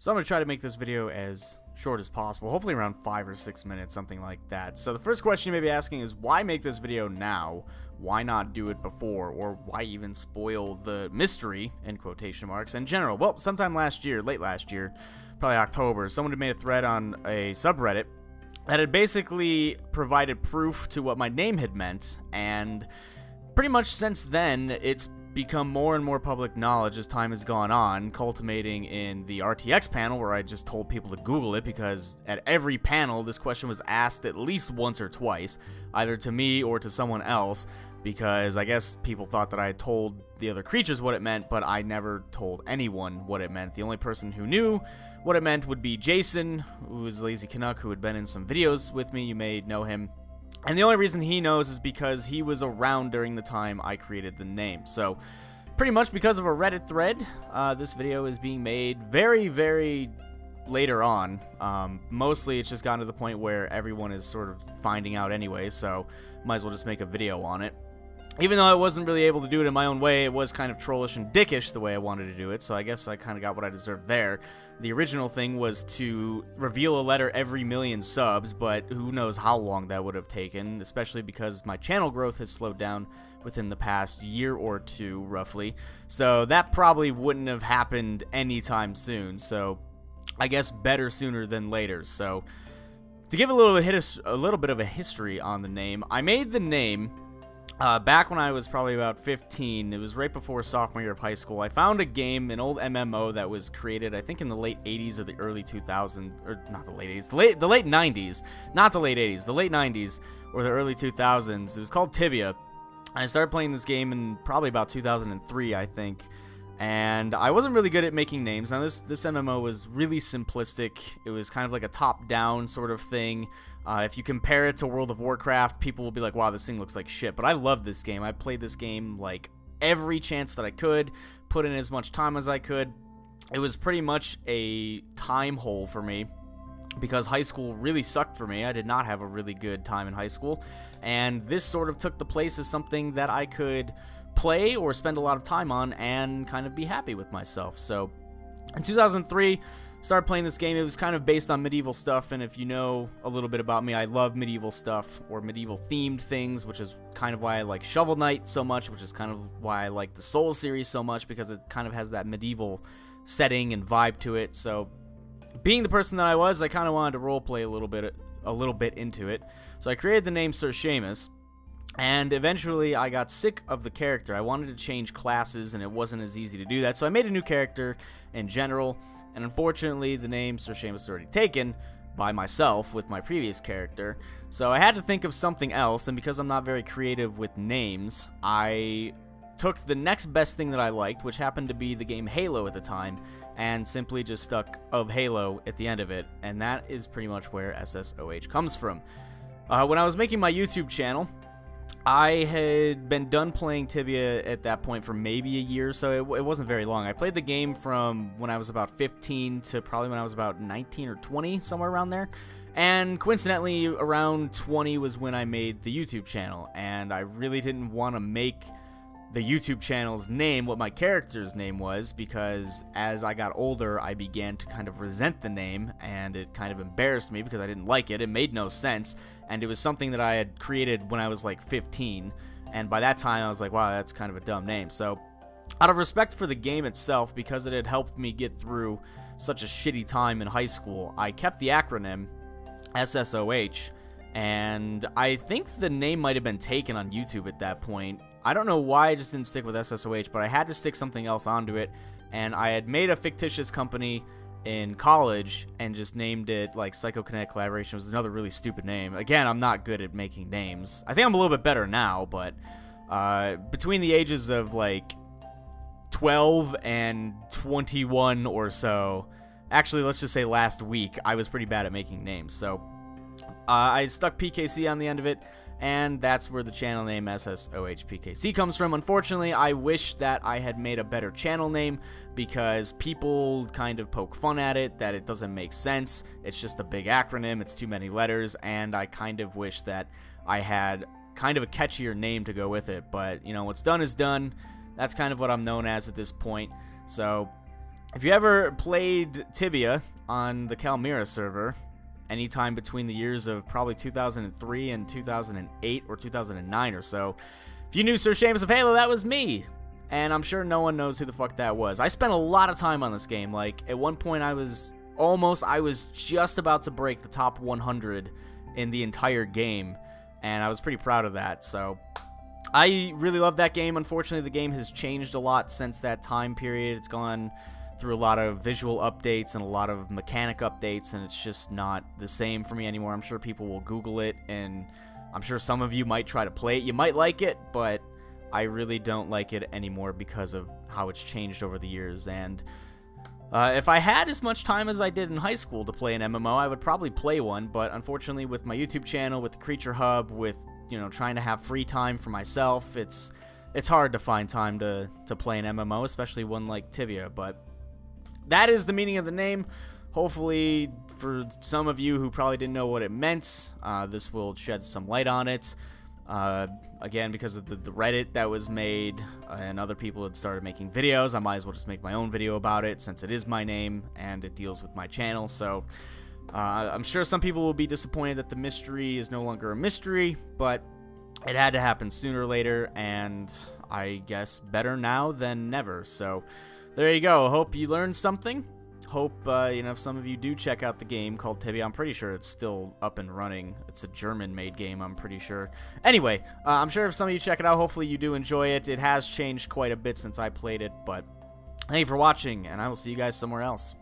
So I'm going to try to make this video as short as possible, hopefully around 5 or 6 minutes, something like that. So the first question you may be asking is, why make this video now? Why not do it before? Or why even spoil the mystery, in quotation marks, in general? Well, sometime last year, late last year, probably October, someone had made a thread on a subreddit that had basically provided proof to what my name had meant, and pretty much since then, it's become more and more public knowledge as time has gone on, culminating in the RTX panel, where I just told people to Google it, because at every panel this question was asked at least once or twice, either to me or to someone else, because I guess people thought that I had told the other creatures what it meant, but I never told anyone what it meant. The only person who knew what it meant would be Jason, who is Lazy Canuck, who had been in some videos with me. You may know him. And the only reason he knows is because he was around during the time I created the name. So, pretty much because of a Reddit thread, this video is being made very, very later on. Mostly it's just gotten to the point where everyone is sort of finding out anyway, so might as well just make a video on it. Even though I wasn't really able to do it in my own way, it was kind of trollish and dickish the way I wanted to do it, so I guess I kind of got what I deserved there. The original thing was to reveal a letter every 1,000,000 subs, but who knows how long that would have taken, especially because my channel growth has slowed down within the past year or two, roughly. So that probably wouldn't have happened anytime soon, so I guess better sooner than later. So to give a little bit of a history on the name, I made the name back when I was probably about 15. It was right before sophomore year of high school. I found a game, an old MMO that was created, I think, in the late 80s or the early 2000s, or not the late 80s, the late 90s, not the late 80s, the late 90s or the early 2000s. It was called Tibia. I started playing this game in probably about 2003, I think, and I wasn't really good at making names. Now, this MMO was really simplistic. It was kind of like a top-down sort of thing. If you compare it to World of Warcraft, people will be like, wow, this thing looks like shit. But I love this game. I played this game like every chance that I could, put in as much time as I could. It was pretty much a time hole for me, because high school really sucked for me. I did not have a really good time in high school, and this sort of took the place as something that I could play or spend a lot of time on and kind of be happy with myself. So in 2003, started playing this game. It was kind of based on medieval stuff, and if you know a little bit about me, I love medieval stuff or medieval themed things, which is kind of why I like Shovel Knight so much, which is kind of why I like the Soul series so much, because it kind of has that medieval setting and vibe to it. So being the person that I was, I kind of wanted to roleplay a little bit into it. So I created the name Sir Seamus, and eventually I got sick of the character. I wanted to change classes, and it wasn't as easy to do that, so I made a new character in general. And unfortunately, the name Sir Seamus was already taken by myself with my previous character. So I had to think of something else, and because I'm not very creative with names, I took the next best thing that I liked, which happened to be the game Halo at the time, and simply just stuck of Halo at the end of it. And that is pretty much where SSoH comes from. When I was making my YouTube channel, I had been done playing Tibia at that point for maybe a year, so it wasn't very long. I played the game from when I was about 15 to probably when I was about 19 or 20, somewhere around there. And coincidentally, around 20 was when I made the YouTube channel, and I really didn't want to make the YouTube channel's name what my character's name was, because as I got older, I began to kind of resent the name, and it kind of embarrassed me because I didn't like it. It made no sense, and it was something that I had created when I was like 15, and by that time I was like, wow, that's kind of a dumb name. So out of respect for the game itself, because it had helped me get through such a shitty time in high school, I kept the acronym SSoH, and I think the name might have been taken on YouTube at that point. I don't know why I just didn't stick with SSoH, but I had to stick something else onto it, and I had made a fictitious company in college and just named it like Psychokinetic Collaboration. It was another really stupid name. Again, I'm not good at making names. I think I'm a little bit better now, but between the ages of like 12 and 21 or so, actually let's just say last week, I was pretty bad at making names. So I stuck PKC on the end of it, and that's where the channel name SSoHPKC comes from. Unfortunately, I wish that I had made a better channel name, because people kind of poke fun at it, that it doesn't make sense. It's just a big acronym, it's too many letters, and I kind of wish that I had kind of a catchier name to go with it. But, you know, what's done is done. That's kind of what I'm known as at this point. So if you ever played Tibia on the Calmira server, anytime between the years of probably 2003 and 2008 or 2009 or so, if you knew Sir Seamus of Halo, that was me. And I'm sure no one knows who the fuck that was. I spent a lot of time on this game. Like, at one point I was just about to break the top 100 in the entire game, and I was pretty proud of that. So I really love that game. Unfortunately, the game has changed a lot since that time period. It's gone through a lot of visual updates and a lot of mechanic updates, and it's just not the same for me anymore. I'm sure people will Google it, and I'm sure some of you might try to play it. You might like it, but I really don't like it anymore because of how it's changed over the years. And if I had as much time as I did in high school to play an MMO, I would probably play one, but unfortunately with my YouTube channel, with the Creature Hub, with, you know, trying to have free time for myself, it's hard to find time to play an MMO, especially one like Tibia. But that is the meaning of the name. Hopefully, for some of you who probably didn't know what it meant, this will shed some light on it. Again, because of the Reddit that was made, and other people had started making videos, I might as well just make my own video about it, since it is my name, and it deals with my channel. So, I'm sure some people will be disappointed that the mystery is no longer a mystery, but it had to happen sooner or later, and I guess better now than never. So, there you go. Hope you learned something. Hope, you know, if some of you do check out the game called Tibia. I'm pretty sure it's still up and running. It's a German-made game, I'm pretty sure. Anyway, I'm sure if some of you check it out, hopefully you do enjoy it. It has changed quite a bit since I played it, but thank you for watching, and I will see you guys somewhere else.